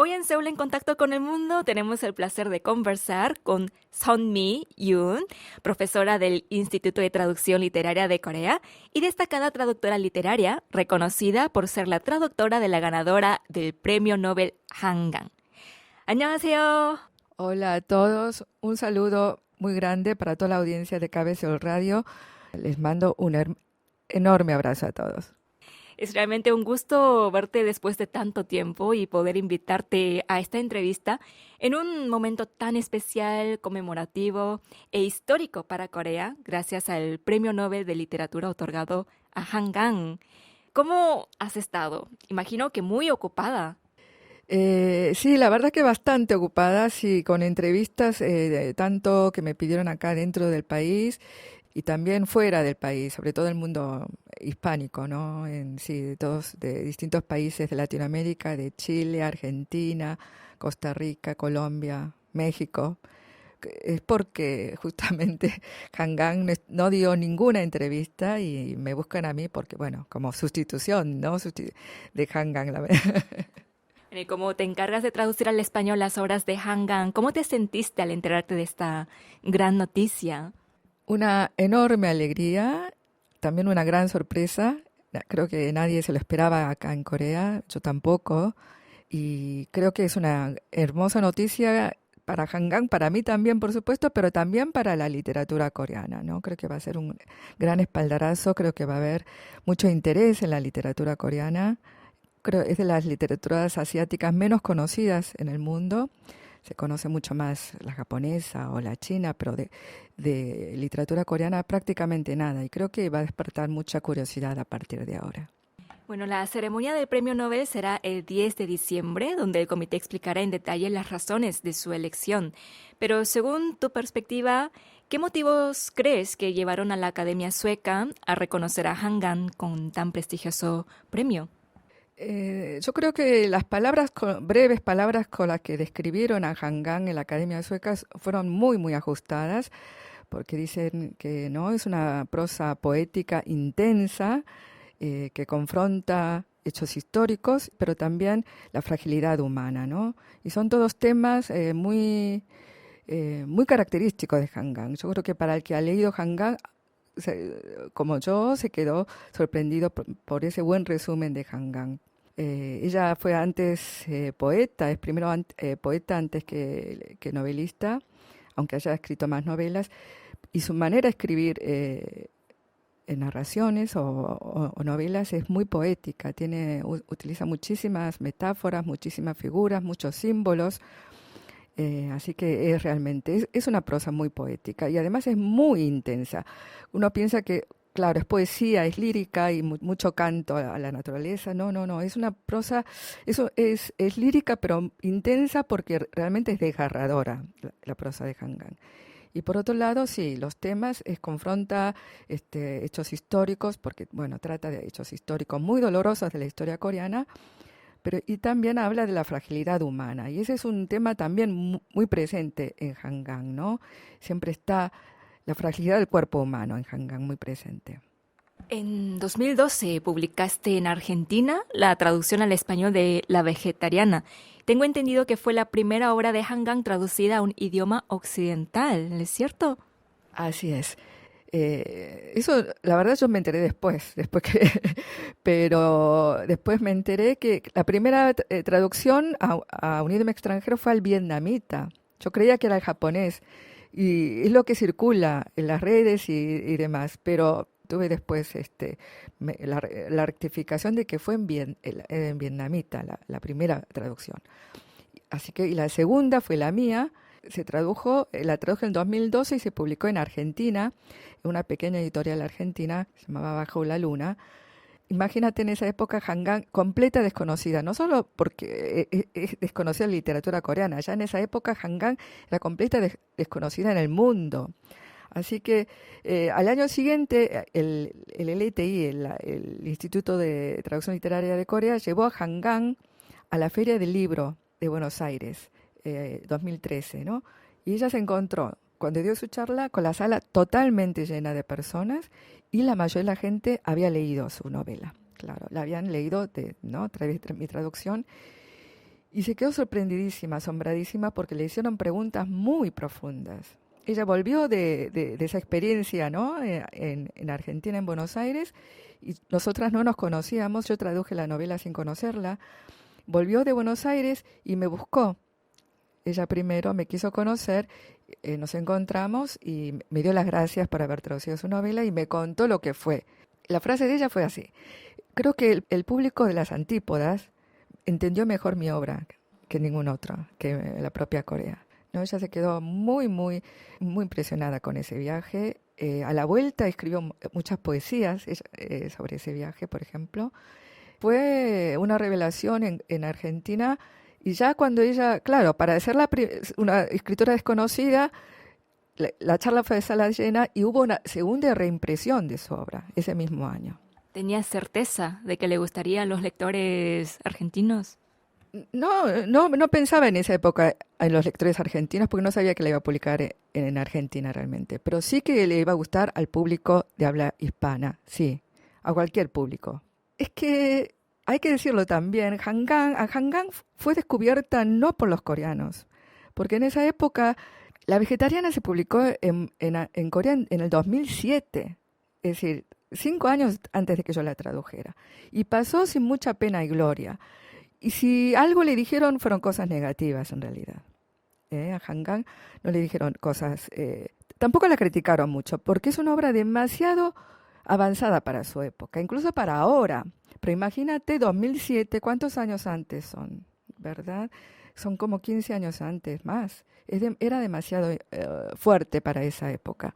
Hoy en Seúl en Contacto con el Mundo tenemos el placer de conversar con Sunmi Yoon, profesora del Instituto de Traducción Literaria de Corea y destacada traductora literaria, reconocida por ser la traductora de la ganadora del Premio Nobel Hangang. 안녕하세요. Hola a todos, un saludo muy grande para toda la audiencia de KBS Seoul Radio. Les mando un enorme abrazo a todos. Es realmente un gusto verte después de tanto tiempo y poder invitarte a esta entrevista en un momento tan especial, conmemorativo e histórico para Corea, gracias al Premio Nobel de Literatura otorgado a Hangang. ¿Cómo has estado? Imagino que muy ocupada. Sí, la verdad que bastante ocupada, sí, con entrevistas, tanto que me pidieron acá dentro del país y también fuera del país, sobre todo el mundo hispánico, ¿no? Sí, de distintos países de Latinoamérica, de Chile, Argentina, Costa Rica, Colombia, México. Es porque justamente Hangang no dio ninguna entrevista y me buscan a mí porque, bueno, como sustitución, ¿no? De Hangang, la verdad. Como te encargas de traducir al español las obras de Hangang, ¿cómo te sentiste al enterarte de esta gran noticia? Una enorme alegría, también una gran sorpresa. Creo que nadie se lo esperaba acá en Corea, yo tampoco. Y creo que es una hermosa noticia para Hangang, para mí también, por supuesto, pero también para la literatura coreana, ¿no? Creo que va a ser un gran espaldarazo, creo que va a haber mucho interés en la literatura coreana. Creo es de las literaturas asiáticas menos conocidas en el mundo. Se conoce mucho más la japonesa o la china, pero de literatura coreana prácticamente nada. Y creo que va a despertar mucha curiosidad a partir de ahora. Bueno, la ceremonia del Premio Nobel será el 10 de diciembre, donde el comité explicará en detalle las razones de su elección. Pero según tu perspectiva, ¿qué motivos crees que llevaron a la Academia Sueca a reconocer a Hangang con tan prestigioso premio? Yo creo que las breves palabras con las que describieron a Hangang en la Academia Sueca fueron muy, muy ajustadas, porque dicen que no es una prosa poética intensa, que confronta hechos históricos, pero también la fragilidad humana, ¿no? Y son todos temas muy característicos de Hangang. Yo creo que para el que ha leído Hangang, como yo, se quedó sorprendido por ese buen resumen de Hangang. Ella fue antes poeta, es primero poeta antes que novelista, aunque haya escrito más novelas, y su manera de escribir en narraciones o novelas es muy poética, utiliza muchísimas metáforas, muchísimas figuras, muchos símbolos, así que es una prosa muy poética y además es muy intensa. Uno piensa que, claro, es poesía, es lírica y mucho canto a la naturaleza. No, no, no, es una prosa, es lírica pero intensa porque realmente es desgarradora la prosa de Hangang. Y por otro lado, sí, los temas confronta hechos históricos, porque, bueno, trata de hechos históricos muy dolorosos de la historia coreana, pero y también habla de la fragilidad humana. Y ese es un tema también muy presente en Hangang, ¿no? Siempre está la fragilidad del cuerpo humano en Hangang muy presente. En 2012 publicaste en Argentina la traducción al español de La Vegetariana. Tengo entendido que fue la primera obra de Hangang traducida a un idioma occidental, ¿es cierto? Así es. Eso, la verdad, yo me enteré después que, pero después me enteré que la primera traducción a un idioma extranjero fue al vietnamita. Yo creía que era el japonés y es lo que circula en las redes y demás, pero tuve después la rectificación de que fue en vietnamita la primera traducción. Así que, y la segunda fue la mía, la tradujo en 2012 y se publicó en Argentina, en una pequeña editorial argentina, se llamaba Bajo la Luna. Imagínate en esa época Hangang completa desconocida, no solo porque es desconocida la literatura coreana, ya en esa época Hangang era completa desconocida en el mundo. Así que al año siguiente el LTI, el Instituto de Traducción Literaria de Corea, llevó a Hangang a la Feria del Libro de Buenos Aires, 2013, ¿no? Y ella se encontró, cuando dio su charla, con la sala totalmente llena de personas y la mayoría de la gente había leído su novela. Claro, la habían leído, ¿no? A través de mi traducción. Y se quedó sorprendidísima, asombradísima, porque le hicieron preguntas muy profundas. Ella volvió de esa experiencia, ¿no? En Argentina, en Buenos Aires, y nosotras no nos conocíamos, yo traduje la novela sin conocerla. Volvió de Buenos Aires y me buscó. Ella primero me quiso conocer, nos encontramos y me dio las gracias por haber traducido su novela y me contó lo que fue. La frase de ella fue así: creo que el público de las Antípodas entendió mejor mi obra que ningún otro, que la propia Corea. ¿No? Ella se quedó muy, muy, muy impresionada con ese viaje. A la vuelta escribió muchas poesías sobre ese viaje, por ejemplo. Fue una revelación en Argentina, y ya cuando ella, claro, para ser una escritora desconocida, la charla fue de sala llena y hubo una segunda reimpresión de su obra ese mismo año. ¿Tenía certeza de que le gustarían los lectores argentinos? No pensaba en esa época en los lectores argentinos porque no sabía que la iba a publicar en Argentina realmente, pero sí que le iba a gustar al público de habla hispana, sí, a cualquier público. Es que hay que decirlo también, Hanggang fue descubierta no por los coreanos, porque en esa época La Vegetariana se publicó en Corea en el 2007, es decir, 5 años antes de que yo la tradujera, y pasó sin mucha pena y gloria. Y si algo le dijeron fueron cosas negativas en realidad. A Hanggang no le dijeron cosas, tampoco la criticaron mucho, porque es una obra demasiado avanzada para su época, incluso para ahora. Pero imagínate, 2007, ¿cuántos años antes son? ¿Verdad? Son como 15 años antes, más. Era demasiado fuerte para esa época.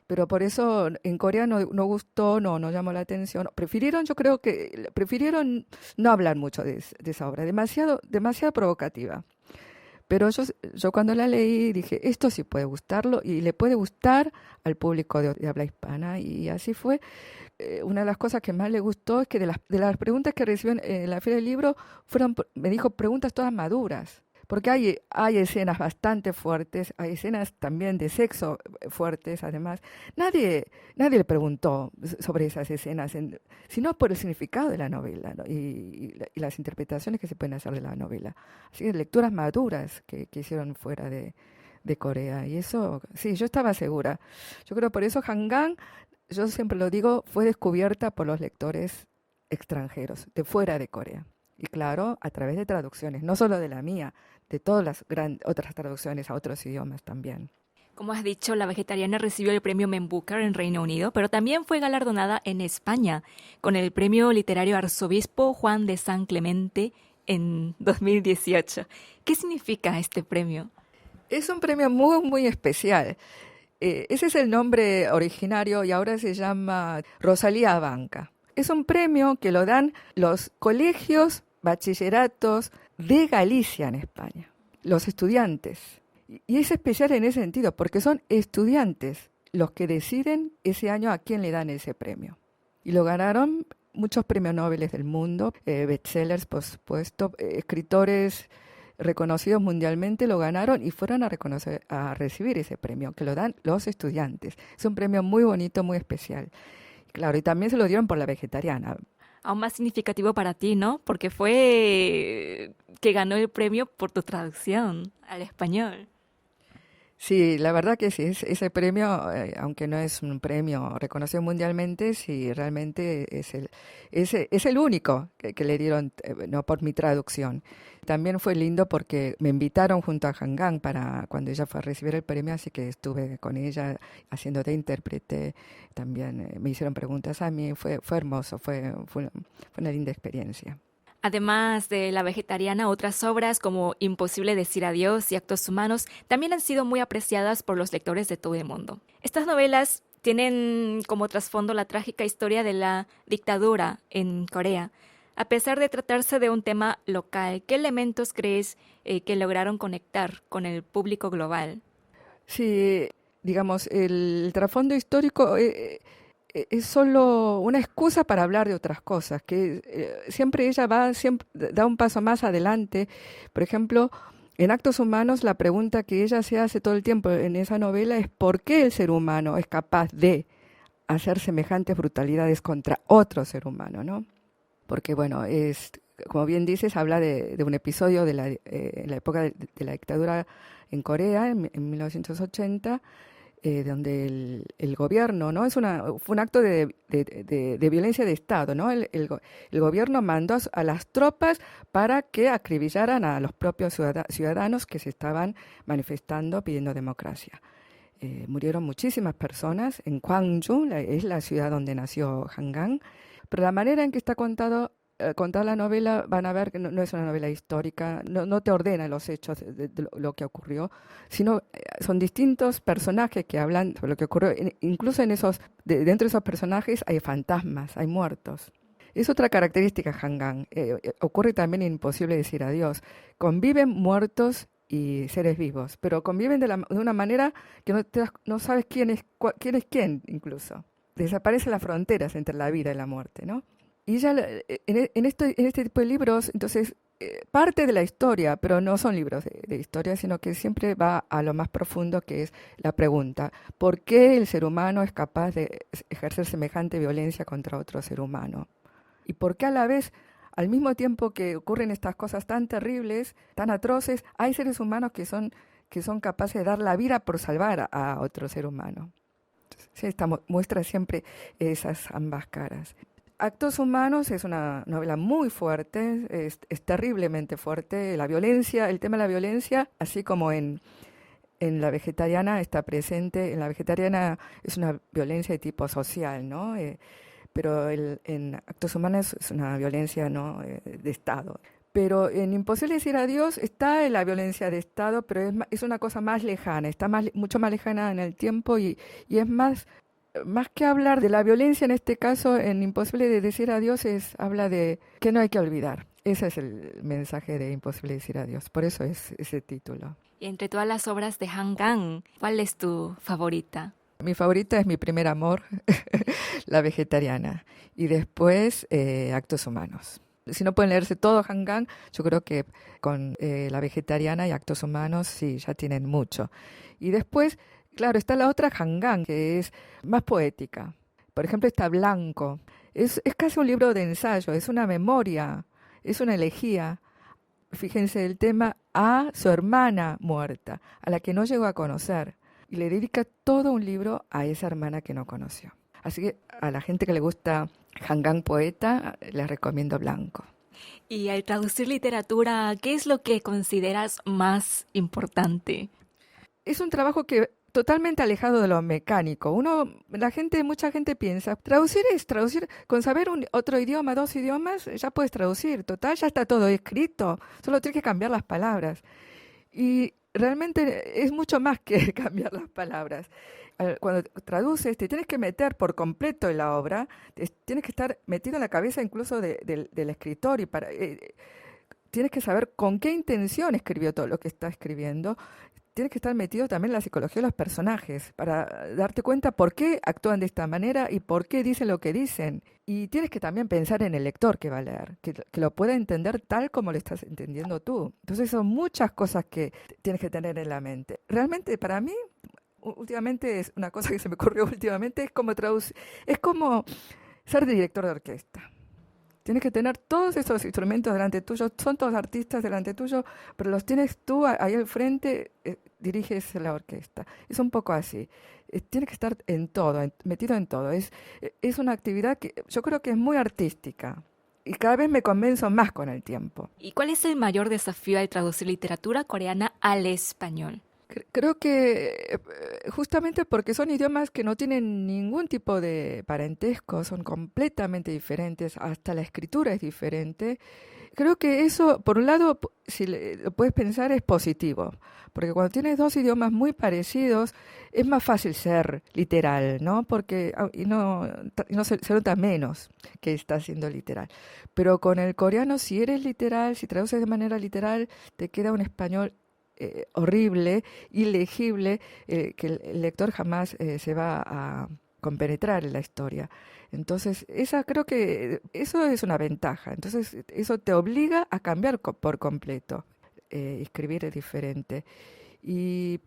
Pero por eso en Corea no gustó, no llamó la atención. Yo creo que prefirieron no hablar mucho de esa obra, demasiado provocativa. Pero yo cuando la leí dije, esto sí puede gustarlo y le puede gustar al público de habla hispana. Y así fue. Una de las cosas que más le gustó es que de las preguntas que recibió en la Feria del Libro, me dijo preguntas todas maduras. Porque hay escenas bastante fuertes, hay escenas también de sexo fuertes, además. Nadie le preguntó sobre esas escenas, sino por el significado de la novela, ¿no? y las interpretaciones que se pueden hacer de la novela. Así que lecturas maduras que hicieron fuera de Corea. Y eso, sí, yo estaba segura. Yo creo por eso Hanggang, yo siempre lo digo, fue descubierta por los lectores extranjeros, de fuera de Corea. Y claro, a través de traducciones, no solo de la mía, de todas las otras traducciones a otros idiomas también. Como has dicho, La Vegetariana recibió el premio Man Booker en Reino Unido, pero también fue galardonada en España con el premio literario Arzobispo Juan de San Clemente en 2018. ¿Qué significa este premio? Es un premio muy, muy especial. Ese es el nombre originario y ahora se llama Rosalía Abanca. Es un premio que lo dan los colegios, bachilleratos de Galicia en España, los estudiantes. Y es especial en ese sentido, porque son estudiantes los que deciden ese año a quién le dan ese premio. Y lo ganaron muchos premios Nobel del mundo, bestsellers, por supuesto, escritores reconocidos mundialmente lo ganaron y fueron a recibir ese premio, que lo dan los estudiantes. Es un premio muy bonito, muy especial. Claro, y también se lo dieron por La Vegetariana. Aún más significativo para ti, ¿no? Porque fue que ganó el premio por tu traducción al español. Sí, la verdad que sí, ese premio, aunque no es un premio reconocido mundialmente, sí, realmente es el único que le dieron, no por mi traducción. También fue lindo porque me invitaron junto a Hanggang para cuando ella fue a recibir el premio, así que estuve con ella haciendo de intérprete. También me hicieron preguntas a mí, fue hermoso, fue una linda experiencia. Además de La Vegetariana, otras obras como Imposible decir adiós y Actos humanos también han sido muy apreciadas por los lectores de todo el mundo. Estas novelas tienen como trasfondo la trágica historia de la dictadura en Corea. A pesar de tratarse de un tema local, ¿qué elementos crees que lograron conectar con el público global? Sí, digamos, el trasfondo histórico es solo una excusa para hablar de otras cosas, que siempre ella siempre da un paso más adelante. Por ejemplo, en Actos humanos, la pregunta que ella se hace todo el tiempo en esa novela es ¿por qué el ser humano es capaz de hacer semejantes brutalidades contra otro ser humano, ¿no? Porque, bueno, como bien dices, habla de un episodio en la época de la dictadura en Corea, en 1980, donde el gobierno, ¿no? Fue un acto de violencia de Estado, ¿no? El gobierno mandó a las tropas para que acribillaran a los propios ciudadanos que se estaban manifestando pidiendo democracia. Murieron muchísimas personas en Gwangju, es la ciudad donde nació Hangang, pero la manera en que está contada la novela, van a ver que no es una novela histórica, no te ordena los hechos de lo que ocurrió, sino son distintos personajes que hablan sobre lo que ocurrió. Incluso dentro de esos personajes hay fantasmas, hay muertos. Es otra característica Hangang. Ocurre también en Imposible decir adiós. Conviven muertos y seres vivos, pero conviven de una manera que no sabes quién es quién incluso. Desaparecen las fronteras entre la vida y la muerte, ¿no? Y ella, en este tipo de libros, entonces, parte de la historia, pero no son libros de historia, sino que siempre va a lo más profundo, que es la pregunta: ¿por qué el ser humano es capaz de ejercer semejante violencia contra otro ser humano? ¿Y por qué a la vez, al mismo tiempo que ocurren estas cosas tan terribles, tan atroces, hay seres humanos que son capaces de dar la vida por salvar a otro ser humano? Sí, muestra siempre esas ambas caras. Actos Humanos es una novela muy fuerte, es terriblemente fuerte. La violencia, el tema de la violencia, así como en La Vegetariana está presente. En La Vegetariana es una violencia de tipo social, ¿no? Pero en Actos Humanos es una violencia, ¿no? De Estado. Pero en Imposible decir adiós está la violencia de Estado, pero es una cosa más lejana, está mucho más lejana en el tiempo y es más que hablar de la violencia, en este caso, en Imposible de decir adiós, habla de que no hay que olvidar. Ese es el mensaje de Imposible decir adiós. Por eso es ese título. Y entre todas las obras de Hangang, ¿cuál es tu favorita? Mi favorita es Mi primer amor, La Vegetariana. Y después, Actos Humanos. Si no pueden leerse todo Hangang, yo creo que con La Vegetariana y Actos Humanos, sí, ya tienen mucho. Y después, claro, está la otra Hangang, que es más poética. Por ejemplo, está Blanco. Es casi un libro de ensayo, es una memoria, es una elegía. Fíjense el tema a su hermana muerta, a la que no llegó a conocer. Y le dedica todo un libro a esa hermana que no conoció. Así que a la gente que le gusta Hangang poeta, les recomiendo Blanco. Y al traducir literatura, ¿qué es lo que consideras más importante? Es un trabajo que totalmente alejado de lo mecánico. Mucha gente piensa, traducir es traducir, con saber otro idioma, 2 idiomas, ya puedes traducir, total, ya está todo escrito, solo tienes que cambiar las palabras. Y realmente es mucho más que cambiar las palabras. Cuando traduces, te tienes que meter por completo en la obra, tienes que estar metido en la cabeza incluso del escritor y tienes que saber con qué intención escribió todo lo que está escribiendo. Tienes que estar metido también en la psicología de los personajes para darte cuenta por qué actúan de esta manera y por qué dicen lo que dicen. Y tienes que también pensar en el lector que va a leer, que lo pueda entender tal como lo estás entendiendo tú. Entonces son muchas cosas que tienes que tener en la mente. Realmente para mí, últimamente es una cosa que se me ocurrió últimamente, es como ser director de orquesta. Tienes que tener todos esos instrumentos delante tuyo, son todos artistas delante tuyo, pero los tienes tú ahí al frente, diriges la orquesta. Es un poco así. Tienes que estar en todo, metido en todo. Es una actividad que yo creo que es muy artística y cada vez me convenzo más con el tiempo. ¿Y cuál es el mayor desafío al traducir literatura coreana al español? Creo que justamente porque son idiomas que no tienen ningún tipo de parentesco, son completamente diferentes, hasta la escritura es diferente. Creo que eso, por un lado, si lo puedes pensar, es positivo, porque cuando tienes 2 idiomas muy parecidos, es más fácil ser literal, ¿no? Porque y no se nota menos que estás siendo literal. Pero con el coreano, si eres literal, si traduces de manera literal, te queda un español horrible, ilegible, que el lector jamás se va a compenetrar en la historia. Entonces, creo que eso es una ventaja. Entonces, eso te obliga a cambiar por completo. Escribir es diferente. Y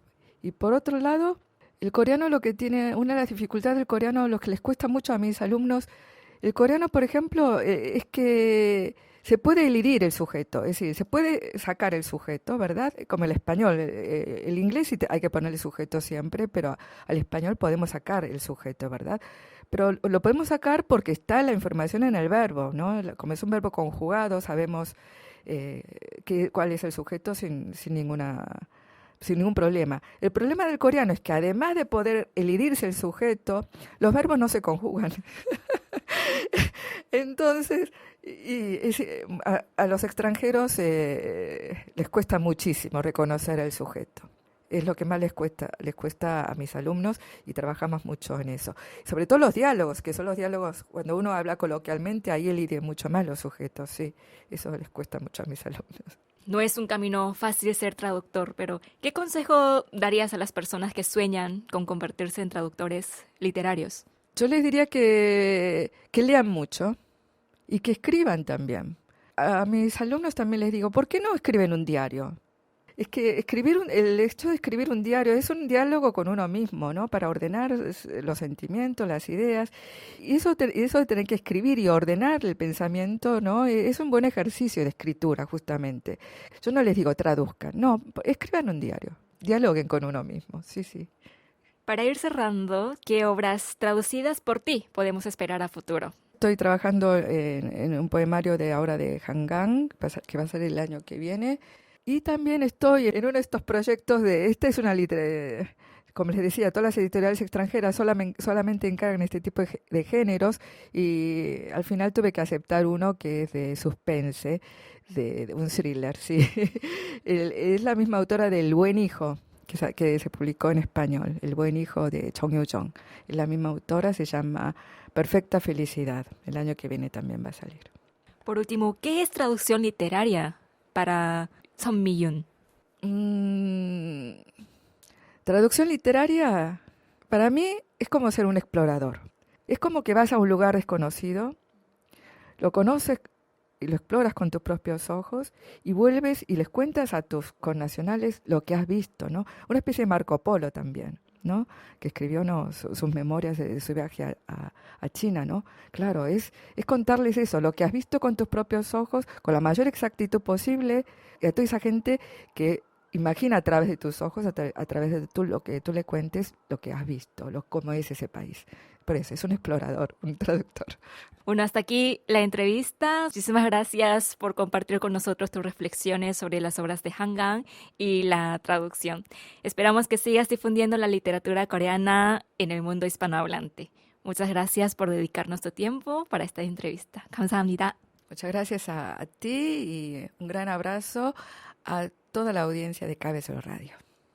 por otro lado, el coreano lo que tiene, una de las dificultades del coreano, lo que les cuesta mucho a mis alumnos, El coreano, por ejemplo, es que se puede elidir el sujeto, es decir, se puede sacar el sujeto, ¿verdad? Como el español. El inglés sí hay que ponerle sujeto siempre, pero al español podemos sacar el sujeto, ¿verdad? Pero lo podemos sacar porque está la información en el verbo, ¿no? Como es un verbo conjugado, sabemos cuál es el sujeto sin ningún problema. El problema del coreano es que además de poder elidirse el sujeto, los verbos no se conjugan. Entonces, a los extranjeros les cuesta muchísimo reconocer el sujeto. Es lo que más les cuesta a mis alumnos y trabajamos mucho en eso. Sobre todo los diálogos, que son los diálogos, cuando uno habla coloquialmente, ahí elige mucho más los sujetos, sí. Eso les cuesta mucho a mis alumnos. No es un camino fácil ser traductor, pero ¿qué consejo darías a las personas que sueñan con convertirse en traductores literarios? Yo les diría que lean mucho y que escriban también. A mis alumnos también les digo, ¿por qué no escriben un diario? Es que el hecho de escribir un diario es un diálogo con uno mismo, ¿no? Para ordenar los sentimientos, las ideas. Y eso de tener que escribir y ordenar el pensamiento, ¿no? Es un buen ejercicio de escritura, justamente. Yo no les digo traduzcan, no, escriban un diario, dialoguen con uno mismo, sí, sí. Para ir cerrando, ¿qué obras traducidas por ti podemos esperar a futuro? Estoy trabajando en un poemario de Hanggang, que va a ser el año que viene. Y también estoy en uno de estos proyectos esta es una literatura, como les decía, todas las editoriales extranjeras solamente encargan este tipo de géneros y al final tuve que aceptar uno que es de suspense, de un thriller, sí. Es la misma autora de El Buen Hijo, que se publicó en español, El Buen Hijo de Chong Yoo-jong. Es la misma autora, se llama Perfecta Felicidad. El año que viene también va a salir. Por último, ¿qué es traducción literaria para Son Mi-yoon? Traducción literaria, para mí, es como ser un explorador. Es como que vas a un lugar desconocido, lo conoces y lo exploras con tus propios ojos y vuelves y les cuentas a tus connacionales lo que has visto, ¿no? Una especie de Marco Polo también, ¿no? Que escribió, ¿no?, sus memorias de su viaje a China, ¿no? Claro, es contarles eso, lo que has visto con tus propios ojos, con la mayor exactitud posible, y a toda esa gente que imagina a través de tus ojos, a través de lo que tú le cuentes, lo que has visto, cómo es ese país. Por eso, es un explorador, un traductor. Bueno, hasta aquí la entrevista. Muchísimas gracias por compartir con nosotros tus reflexiones sobre las obras de Hanggang y la traducción. Esperamos que sigas difundiendo la literatura coreana en el mundo hispanohablante. Muchas gracias por dedicarnos tu tiempo para esta entrevista. 감사합니다. Muchas gracias a ti y un gran abrazo a toda la audiencia de KBS Radio.